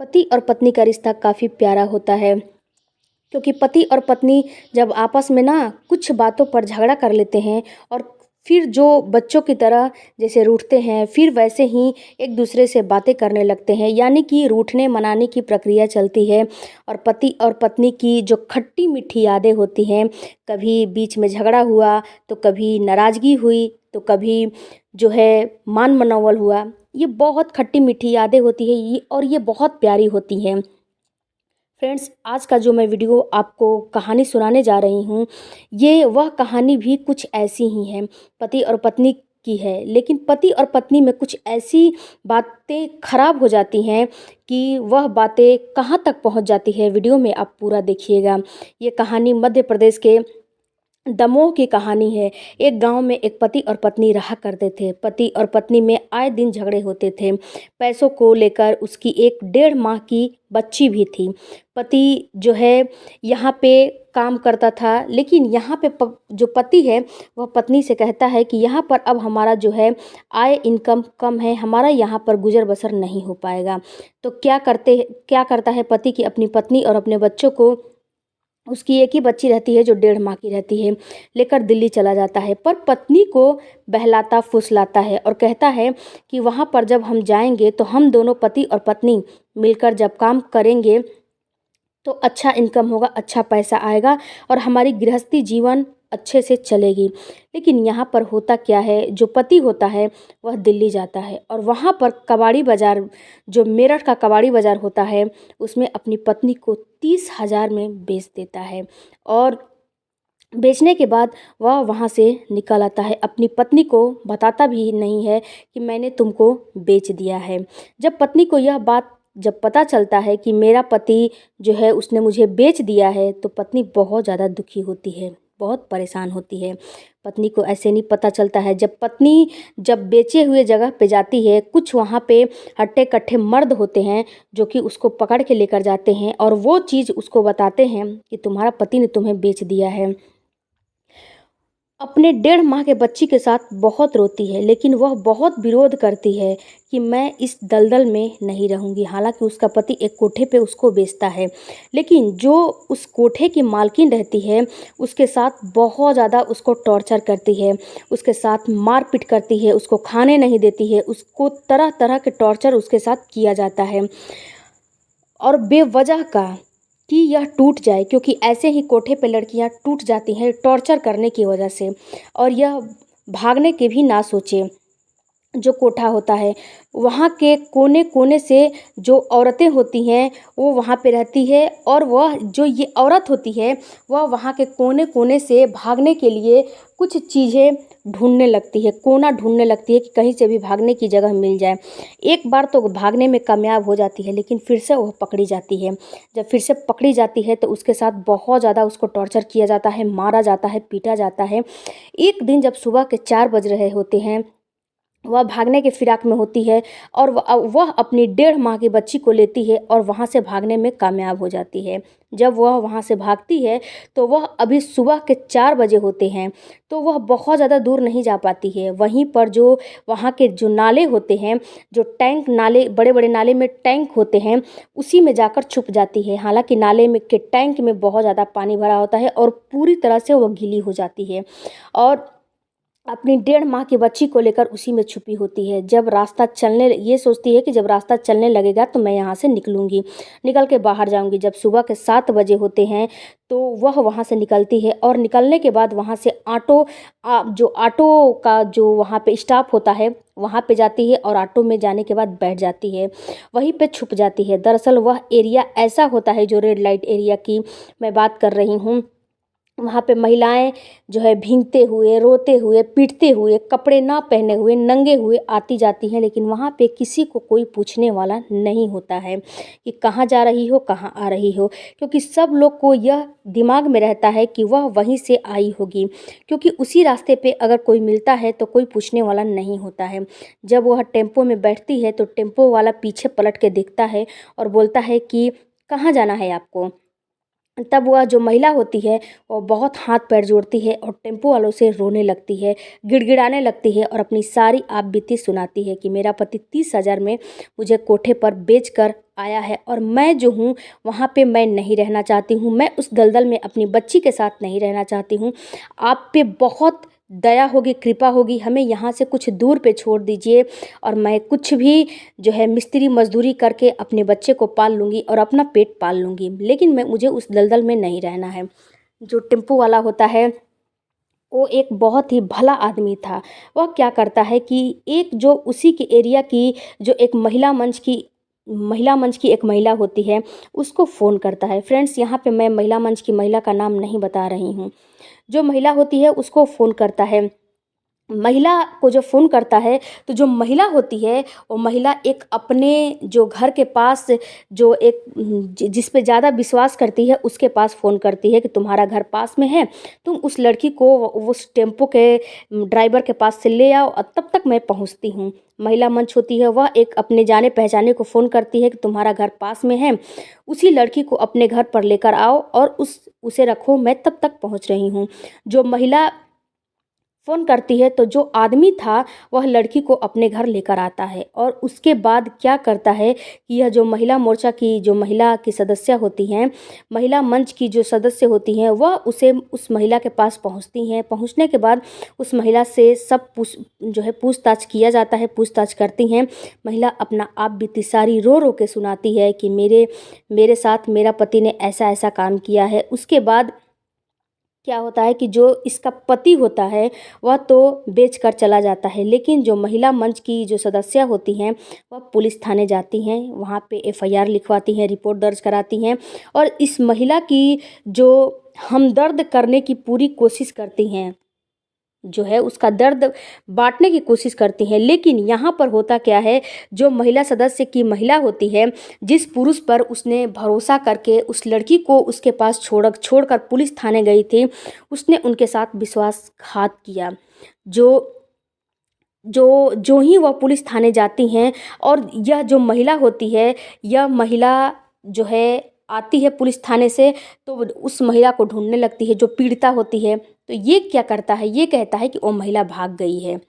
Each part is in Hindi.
पति और पत्नी का रिश्ता काफ़ी प्यारा होता है क्योंकि पति और पत्नी जब आपस में ना कुछ बातों पर झगड़ा कर लेते हैं और फिर जो बच्चों की तरह जैसे रूठते हैं फिर वैसे ही एक दूसरे से बातें करने लगते हैं, यानी कि रूठने मनाने की प्रक्रिया चलती है। और पति और पत्नी की जो खट्टी मीठी यादें होती हैं, कभी बीच में झगड़ा हुआ तो कभी नाराज़गी हुई तो कभी जो है मान मनौवल हुआ। ये बहुत खट्टी मीठी यादें होती है ये, और ये बहुत प्यारी होती हैं। फ्रेंड्स, आज का जो मैं वीडियो आपको कहानी सुनाने जा रही हूँ, ये वह कहानी भी कुछ ऐसी ही है, पति और पत्नी की है। लेकिन पति और पत्नी में कुछ ऐसी बातें खराब हो जाती हैं कि वह बातें कहाँ तक पहुँच जाती है, वीडियो में आप पूरा देखिएगा। ये कहानी मध्य प्रदेश के दमोह की कहानी है। एक गांव में एक पति और पत्नी रहा करते थे। पति और पत्नी में आए दिन झगड़े होते थे। पैसों को लेकर उसकी एक 1.5 माह की बच्ची भी थी। पति जो है यहाँ पे काम करता था, लेकिन यहाँ पे जो पति है वह पत्नी से कहता है कि यहाँ पर अब हमारा जो है आय इनकम कम है, हमारा यहाँ पर गुजर बसर नहीं हो पाएगा। तो क्या करता है पति की अपनी पत्नी और अपने बच्चों को, उसकी एक ही बच्ची रहती है जो 1.5 माह की रहती है, लेकर दिल्ली चला जाता है। पर पत्नी को बहलाता फुसलाता है और कहता है कि वहाँ पर जब हम जाएंगे तो हम दोनों पति और पत्नी मिलकर जब काम करेंगे तो अच्छा इनकम होगा, अच्छा पैसा आएगा और हमारी गृहस्थी जीवन अच्छे से चलेगी। लेकिन यहाँ पर होता क्या है, जो पति होता है वह दिल्ली जाता है और वहाँ पर कबाड़ी बाज़ार, जो मेरठ का कबाड़ी बाज़ार होता है, उसमें अपनी पत्नी को 30,000 में बेच देता है। और बेचने के बाद वह वहाँ से निकल आता है, अपनी पत्नी को बताता भी नहीं है कि मैंने तुमको बेच दिया है। जब पत्नी को यह बात जब पता चलता है कि मेरा पति जो है उसने मुझे बेच दिया है, तो पत्नी बहुत ज़्यादा दुखी होती है, बहुत परेशान होती है। पत्नी को ऐसे नहीं पता चलता है, जब पत्नी जब बेचे हुए जगह पे जाती है, कुछ वहाँ पे हट्टे कट्ठे मर्द होते हैं जो कि उसको पकड़ के लेकर जाते हैं और वो चीज़ उसको बताते हैं कि तुम्हारा पति ने तुम्हें बेच दिया है। अपने 1.5 माह के बच्ची के साथ बहुत रोती है, लेकिन वह बहुत विरोध करती है कि मैं इस दलदल में नहीं रहूँगी। हालांकि उसका पति एक कोठे पे उसको बेचता है, लेकिन जो उस कोठे की मालकिन रहती है उसके साथ बहुत ज़्यादा उसको टॉर्चर करती है, उसके साथ मारपीट करती है, उसको खाने नहीं देती है, उसको तरह तरह के टॉर्चर उसके साथ किया जाता है। और बेवजह का कि यह टूट जाए, क्योंकि ऐसे ही कोठे पे लड़कियां टूट जाती हैं टॉर्चर करने की वजह से, और यह भागने के भी ना सोचे। जो कोठा होता है वहाँ के कोने कोने से जो औरतें होती हैं वो वहाँ पे रहती है, और वह जो ये औरत होती है वह वहाँ के कोने कोने से भागने के लिए कुछ चीज़ें ढूंढने लगती है, कोना ढूंढने लगती है कि कहीं से भी भागने की जगह मिल जाए। एक बार तो भागने में कामयाब हो जाती है, लेकिन फिर से वह पकड़ी जाती है। जब फिर से पकड़ी जाती है तो उसके साथ बहुत ज़्यादा उसको टॉर्चर किया जाता है, मारा जाता है, पीटा जाता है। एक दिन जब सुबह के 4 बज रहे होते हैं, वह भागने के फिराक में होती है और वह अपनी 1.5 माह की बच्ची को लेती है और वहाँ से भागने में कामयाब हो जाती है। जब वह वहाँ से भागती है तो वह अभी सुबह के 4 बजे होते हैं, तो वह बहुत ज़्यादा दूर नहीं जा पाती है। वहीं पर जो वहाँ के जो नाले होते हैं, जो टैंक नाले, बड़े बड़े नाले में टैंक होते हैं, उसी में जाकर छुप जाती है। हालांकि नाले में के टैंक में बहुत ज़्यादा पानी भरा होता है और पूरी तरह से वह गीली हो जाती है और अपनी 1.5 माह की बच्ची को लेकर उसी में छुपी होती है। जब रास्ता चलने ये सोचती है कि जब रास्ता चलने लगेगा तो मैं यहाँ से निकलूँगी, निकल के बाहर जाऊँगी। जब सुबह के 7 बजे होते हैं तो वह वहाँ से निकलती है और निकलने के बाद वहाँ से जो ऑटो का जो वहाँ पे स्टॉप होता है वहाँ पे जाती है और ऑटो में जाने के बाद बैठ जाती है, वहीं पे छुप जाती है। दरअसल वह एरिया ऐसा होता है, जो रेड लाइट एरिया की मैं बात कर रही हूँ, वहाँ पे महिलाएं जो है भीगते हुए, रोते हुए, पीटते हुए, कपड़े ना पहने हुए, नंगे हुए आती जाती हैं। लेकिन वहाँ पे किसी को कोई पूछने वाला नहीं होता है कि कहाँ जा रही हो, कहाँ आ रही हो, क्योंकि सब लोग को यह दिमाग में रहता है कि वह वहीं से आई होगी, क्योंकि उसी रास्ते पे अगर कोई मिलता है तो कोई पूछने वाला नहीं होता है। जब वह टेम्पो में बैठती है तो टेम्पो वाला पीछे पलट के देखता है और बोलता है कि कहाँ जाना है आपको। तब वह जो महिला होती है वो बहुत हाथ पैर जोड़ती है और टेम्पो वालों से रोने लगती है, गिड़गिड़ाने लगती है और अपनी सारी आपबीती सुनाती है कि मेरा पति 30,000 में मुझे कोठे पर बेच कर आया है और मैं जो हूँ वहाँ पे मैं नहीं रहना चाहती हूँ, मैं उस दलदल में अपनी बच्ची के साथ नहीं रहना चाहती हूँ। आप पे बहुत दया होगी, कृपा होगी, हमें यहाँ से कुछ दूर पे छोड़ दीजिए और मैं कुछ भी जो है मिस्त्री मजदूरी करके अपने बच्चे को पाल लूँगी और अपना पेट पाल लूँगी, लेकिन मुझे उस दलदल में नहीं रहना है। जो टेम्पो वाला होता है वो एक बहुत ही भला आदमी था। वह क्या करता है कि एक जो उसी के एरिया की जो एक महिला मंच की एक महिला होती है उसको फ़ोन करता है। फ्रेंड्स, यहाँ पे मैं महिला मंच की महिला का नाम नहीं बता रही हूँ। जो महिला होती है उसको फ़ोन करता है। महिला को जब फ़ोन करता है तो जो महिला होती है वो महिला एक अपने जो घर के पास जो एक जिस पे ज़्यादा विश्वास करती है उसके पास फ़ोन करती है कि तुम्हारा घर पास में है, तुम उस लड़की को उस टेम्पो के ड्राइवर के पास से ले आओ और तब तक मैं पहुंचती हूँ। महिला मंच होती है वह एक अपने जाने पहचाने को फ़ोन करती है कि तुम्हारा घर पास में है, उसी लड़की को अपने घर पर लेकर आओ और उसे रखो, मैं तब तक पहुँच रही हूँ। जो महिला फ़ोन करती है तो जो आदमी था वह लड़की को अपने घर लेकर आता है और उसके बाद क्या करता है कि यह जो महिला मोर्चा की जो महिला की सदस्य होती हैं, महिला मंच की जो सदस्य होती हैं, वह उस महिला के पास पहुंचती हैं। पहुंचने के बाद उस महिला से सब पूछताछ किया जाता है, पूछताछ करती हैं। महिला अपना आप बीती सारी रो रो के सुनाती है कि मेरे साथ मेरा पति ने ऐसा ऐसा काम किया है। उसके बाद क्या होता है कि जो इसका पति होता है वह तो बेच कर चला जाता है, लेकिन जो महिला मंच की जो सदस्य होती हैं वह पुलिस थाने जाती हैं, वहाँ पे एफआईआर लिखवाती हैं, रिपोर्ट दर्ज कराती हैं और इस महिला की जो हमदर्द करने की पूरी कोशिश करती हैं, जो है उसका दर्द बांटने की कोशिश करती हैं। लेकिन यहाँ पर होता क्या है, जो महिला सदस्य की महिला होती है, जिस पुरुष पर उसने भरोसा करके उस लड़की को उसके पास छोड़कर पुलिस थाने गई थी, उसने उनके साथ विश्वासघात किया। जो जो जो ही वह पुलिस थाने जाती हैं और यह जो महिला होती है, यह महिला जो है आती है पुलिस थाने से तो उस महिला को ढूंढने लगती है जो पीड़िता होती है। तो ये क्या करता है, ये कहता है कि वो महिला भाग गई है,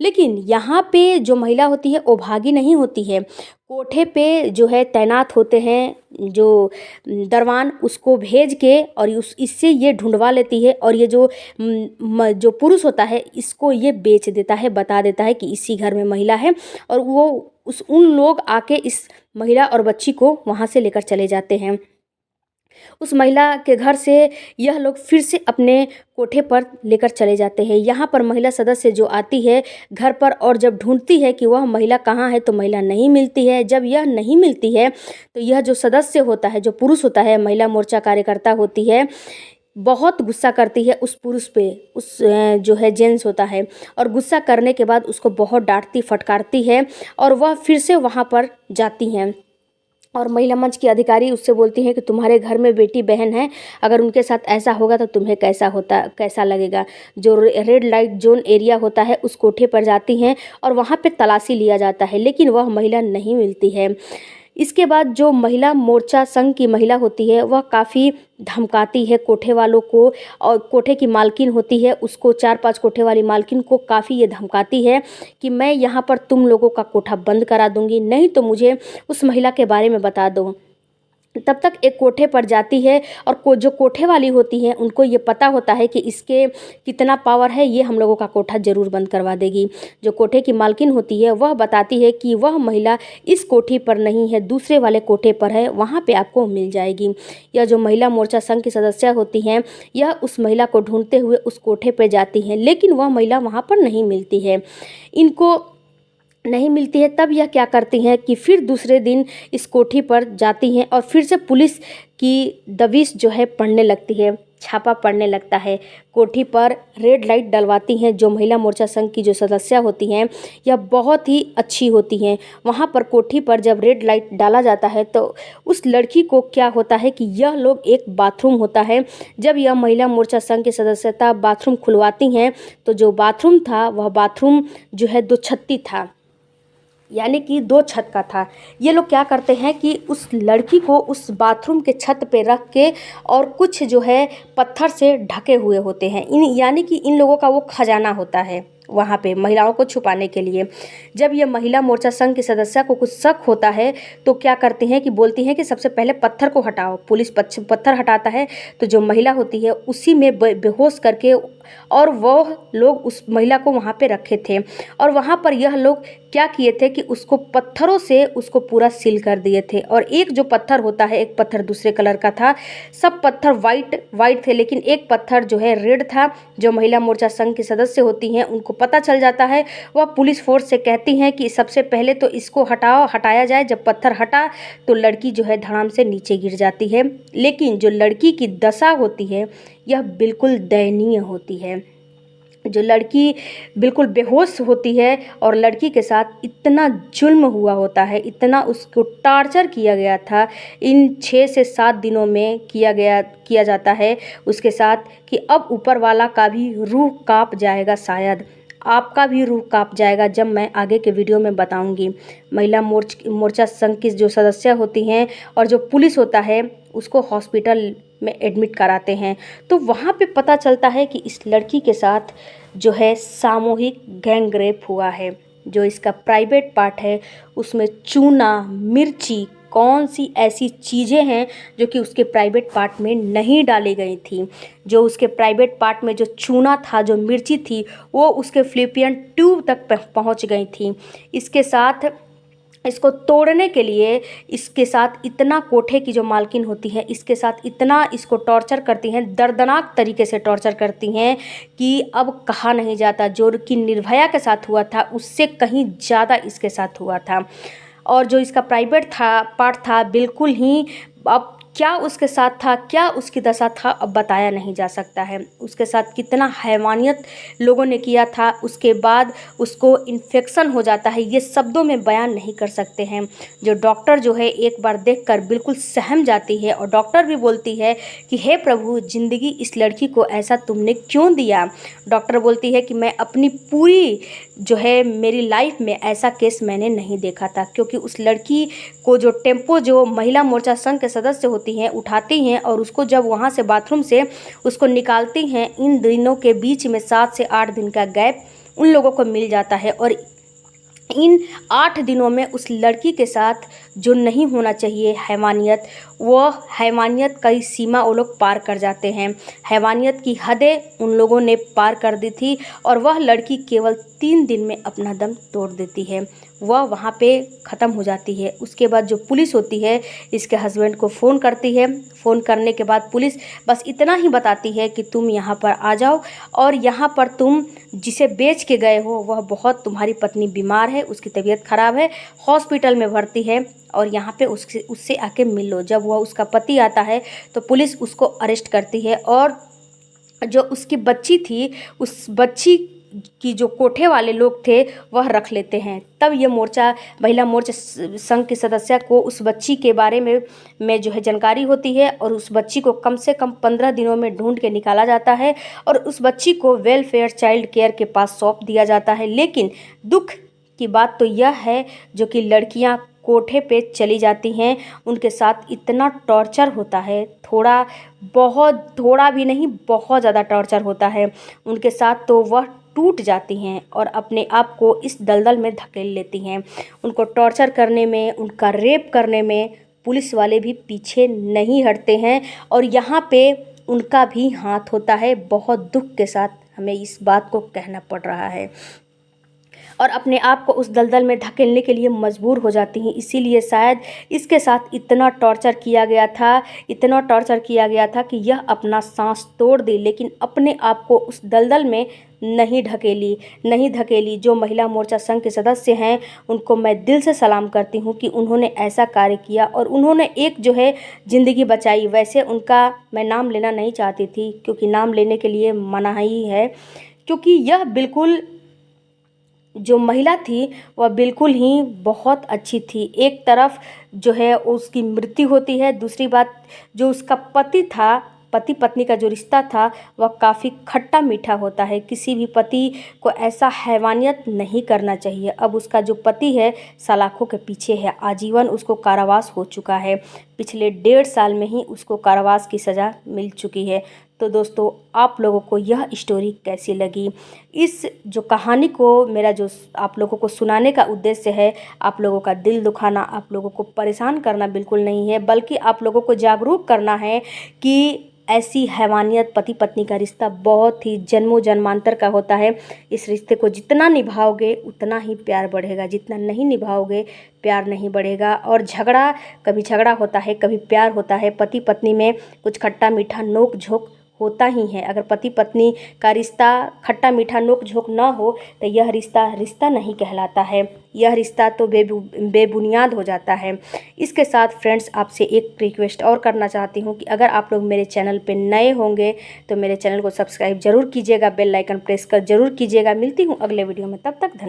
लेकिन यहाँ पे जो महिला होती है वो भागी नहीं होती है। कोठे पे जो है तैनात होते हैं जो दरवान, उसको भेज के और इससे ये ढूंढवा लेती है और ये जो पुरुष होता है इसको ये बेच देता है, बता देता है कि इसी घर में महिला है और वो उन लोग आके इस महिला और बच्ची को वहाँ से लेकर चले जाते हैं। उस महिला के घर से यह लोग फिर से अपने कोठे पर लेकर चले जाते हैं। यहाँ पर महिला सदस्य जो आती है घर पर और जब ढूंढती है कि वह महिला कहाँ है तो महिला नहीं मिलती है। जब यह नहीं मिलती है तो यह जो सदस्य होता है, जो पुरुष होता है, महिला मोर्चा कार्यकर्ता होती है, बहुत गुस्सा करती है उस पुरुष पे, उस जो है जेंट्स होता है, और गुस्सा करने के बाद उसको बहुत डांटती फटकारती है और वह फिर से वहाँ पर जाती हैं और महिला मंच की अधिकारी उससे बोलती हैं कि तुम्हारे घर में बेटी बहन है, अगर उनके साथ ऐसा होगा तो तुम्हें कैसा लगेगा। जो रेड लाइट जोन एरिया होता है उस कोठे पर जाती हैं और वहाँ पे तलाशी लिया जाता है, लेकिन वह महिला नहीं मिलती है। इसके बाद जो महिला मोर्चा संघ की महिला होती है वह काफ़ी धमकाती है कोठे वालों को, और कोठे की मालकिन होती है उसको, 4-5 कोठे वाली मालकिन को काफ़ी ये धमकाती है कि मैं यहाँ पर तुम लोगों का कोठा बंद करा दूँगी, नहीं तो मुझे उस महिला के बारे में बता दो। तब तक एक कोठे पर जाती है और जो कोठे वाली होती हैं उनको ये पता होता है कि इसके कितना पावर है, ये हम लोगों का कोठा ज़रूर बंद करवा देगी। जो कोठे की मालकिन होती है वह बताती है कि वह महिला इस कोठी पर नहीं है, दूसरे वाले कोठे पर है, वहाँ पे आपको मिल जाएगी। यह जो महिला मोर्चा संघ की सदस्य होती हैं यह उस महिला को ढूंढते हुए उस कोठे पर जाती हैं, लेकिन वह महिला वहाँ पर नहीं मिलती है। इनको नहीं मिलती है तब यह क्या करती हैं कि फिर दूसरे दिन इस कोठी पर जाती हैं और फिर से पुलिस की दबिश जो है पड़ने लगती है, छापा पड़ने लगता है। कोठी पर रेड लाइट डलवाती हैं जो महिला मोर्चा संघ की जो सदस्य होती हैं, यह बहुत ही अच्छी होती हैं। वहाँ पर कोठी पर जब रेड लाइट डाला जाता है तो उस लड़की को क्या होता है कि यह लोग, एक बाथरूम होता है, जब यह महिला मोर्चा संघ की सदस्यता बाथरूम खुलवाती हैं तो जो बाथरूम था वह बाथरूम जो है 2 छत्ती था। यानी कि 2 छत का था। ये लोग क्या करते हैं कि उस लड़की को उस बाथरूम के छत पे रख के और कुछ जो है पत्थर से ढके हुए होते हैं। यानी कि इन लोगों का वो खजाना होता है वहाँ पे महिलाओं को छुपाने के लिए। जब ये महिला मोर्चा संघ की सदस्य को कुछ शक होता है तो क्या करती हैं कि बोलती हैं कि सबसे पहले पत्थर को हटाओ। पुलिस पत्थर हटाता है तो जो महिला होती है उसी में बेहोश करके, और वह लोग उस महिला को वहाँ पे रखे थे और वहाँ पर यह लोग क्या किए थे कि उसको पत्थरों से उसको पूरा सील कर दिए थे। और एक जो पत्थर होता है, एक पत्थर दूसरे कलर का था, सब पत्थर वाइट थे, लेकिन एक पत्थर जो है रेड था। जो महिला मोर्चा संघ की सदस्य होती हैं उनको पता चल जाता है, वह पुलिस फोर्स से कहती हैं कि सबसे पहले तो इसको हटाया जाए। जब पत्थर हटा तो लड़की जो है धड़ाम से नीचे गिर जाती है। लेकिन जो लड़की की दशा होती है यह बिल्कुल दयनीय होती है। जो लड़की बिल्कुल बेहोश होती है और लड़की के साथ इतना जुल्म हुआ होता है, इतना उसको टॉर्चर किया गया था, इन 6 से 7 दिनों में किया जाता है उसके साथ कि अब ऊपर वाला का भी रूह कांप जाएगा। शायद आपका भी रूह कांप जाएगा जब मैं आगे के वीडियो में बताऊंगी। महिला मोर्चा संघ की जो सदस्य होती हैं और जो पुलिस होता है उसको हॉस्पिटल में एडमिट कराते हैं तो वहाँ पे पता चलता है कि इस लड़की के साथ जो है सामूहिक गैंग रेप हुआ है। जो इसका प्राइवेट पार्ट है उसमें चूना, मिर्ची, कौन सी ऐसी चीज़ें हैं जो कि उसके प्राइवेट पार्ट में नहीं डाली गई थी। जो उसके प्राइवेट पार्ट में जो चूना था, जो मिर्ची थी, वो उसके फ्लिपियन ट्यूब तक पहुंच गई थी। इसके साथ इसको तोड़ने के लिए इसके साथ इतना, कोठे की जो मालकिन होती है इसके साथ इतना इसको टॉर्चर करती हैं, दर्दनाक तरीके से टॉर्चर करती हैं कि अब कहा नहीं जाता। जो कि निर्भया के साथ हुआ था उससे कहीं ज़्यादा इसके साथ हुआ था। और जो इसका प्राइवेट पार्ट था बिल्कुल ही, अब क्या उसके साथ था, क्या उसकी दशा था, अब बताया नहीं जा सकता है। उसके साथ कितना हैवानियत लोगों ने किया था, उसके बाद उसको इन्फेक्शन हो जाता है, ये शब्दों में बयान नहीं कर सकते हैं। जो डॉक्टर जो है एक बार देखकर बिल्कुल सहम जाती है और डॉक्टर भी बोलती है कि हे प्रभु, ज़िंदगी इस लड़की को ऐसा तुमने क्यों दिया। डॉक्टर बोलती है कि मैं अपनी पूरी जो है मेरी लाइफ में ऐसा केस मैंने नहीं देखा था, क्योंकि उस लड़की को जो टेम्पो, जो महिला मोर्चा संघ के सदस्य होती हैं उठाती हैं और उसको जब वहाँ से बाथरूम से उसको निकालती हैं, इन दिनों के बीच में 7 से 8 दिन का गैप उन लोगों को मिल जाता है और इन 8 दिनों में उस लड़की के साथ जो नहीं होना चाहिए हैवानियत, वह हैवानियत का सीमा वो लोग पार कर जाते हैं। हैवानियत की हदें उन लोगों ने पार कर दी थी और वह लड़की केवल 3 दिन में अपना दम तोड़ देती है, वह वहाँ पे ख़त्म हो जाती है। उसके बाद जो पुलिस होती है इसके हस्बैंड को फ़ोन करती है। फ़ोन करने के बाद पुलिस बस इतना ही बताती है कि तुम यहाँ पर आ जाओ और यहाँ पर तुम जिसे बेच के गए हो वह बहुत, तुम्हारी पत्नी बीमार है, उसकी तबीयत ख़राब है, हॉस्पिटल में भर्ती है और यहाँ पे उससे आके मिल लो। जब वह उसका पति आता है तो पुलिस उसको अरेस्ट करती है और जो उसकी बच्ची थी उस बच्ची की जो कोठे वाले लोग थे वह रख लेते हैं। तब ये महिला मोर्चा संघ की सदस्य को उस बच्ची के बारे में जो है जानकारी होती है और उस बच्ची को कम से कम 15 दिनों में ढूंढ के निकाला जाता है और उस बच्ची को वेलफेयर चाइल्ड केयर के पास सौंप दिया जाता है। लेकिन दुख की बात तो यह है जो कि लड़कियां कोठे पे चली जाती हैं, उनके साथ इतना टॉर्चर होता है, थोड़ा भी नहीं, बहुत ज़्यादा टॉर्चर होता है उनके साथ, तो वह टूट जाती हैं और अपने आप को इस दलदल में धकेल लेती हैं। उनको टॉर्चर करने में, उनका रेप करने में पुलिस वाले भी पीछे नहीं हटते हैं और यहाँ पे उनका भी हाथ होता है। बहुत दुख के साथ हमें इस बात को कहना पड़ रहा है और अपने आप को उस दलदल में धकेलने के लिए मजबूर हो जाती हैं। इसीलिए शायद इसके साथ इतना टॉर्चर किया गया था कि यह अपना सांस तोड़ दे, लेकिन अपने आप को उस दलदल में नहीं धकेली। जो महिला मोर्चा संघ के सदस्य हैं उनको मैं दिल से सलाम करती हूँ कि उन्होंने ऐसा कार्य किया और उन्होंने एक जो है ज़िंदगी बचाई। वैसे उनका मैं नाम लेना नहीं चाहती थी क्योंकि नाम लेने के लिए मनाही है, क्योंकि यह बिल्कुल जो महिला थी वह बिल्कुल ही बहुत अच्छी थी। एक तरफ जो है उसकी मृत्यु होती है, दूसरी बात जो उसका पति था पति पत्नी का जो रिश्ता था वह काफ़ी खट्टा मीठा होता है। किसी भी पति को ऐसा हैवानियत नहीं करना चाहिए। अब उसका जो पति है सलाखों के पीछे है, आजीवन उसको कारावास हो चुका है। पिछले 1.5 साल में ही उसको कारावास की सज़ा मिल चुकी है। तो दोस्तों, आप लोगों को यह स्टोरी कैसी लगी? इस जो कहानी को मेरा जो आप लोगों को सुनाने का उद्देश्य है, आप लोगों का दिल दुखाना, आप लोगों को परेशान करना बिल्कुल नहीं है, बल्कि आप लोगों को जागरूक करना है कि ऐसी हैवानियत पति पत्नी का रिश्ता बहुत ही जन्मों जन्मांतर का होता है। इस रिश्ते को जितना निभाओगे उतना ही प्यार बढ़ेगा, जितना नहीं निभाओगे प्यार नहीं बढ़ेगा। और कभी झगड़ा होता है, कभी प्यार होता है। पति पत्नी में कुछ खट्टा मीठा नोक झोंक होता ही है। अगर पति पत्नी का रिश्ता खट्टा मीठा नोक झोंक ना हो तो यह रिश्ता रिश्ता नहीं कहलाता है। यह रिश्ता तो बेबुनियाद हो जाता है। इसके साथ फ्रेंड्स, आपसे एक रिक्वेस्ट और करना चाहती हूँ कि अगर आप लोग मेरे चैनल पे नए होंगे तो मेरे चैनल को सब्सक्राइब जरूर कीजिएगा, बेल आइकन प्रेस कर जरूर कीजिएगा। मिलती हूँ अगले वीडियो में, तब तक धन्यवाद।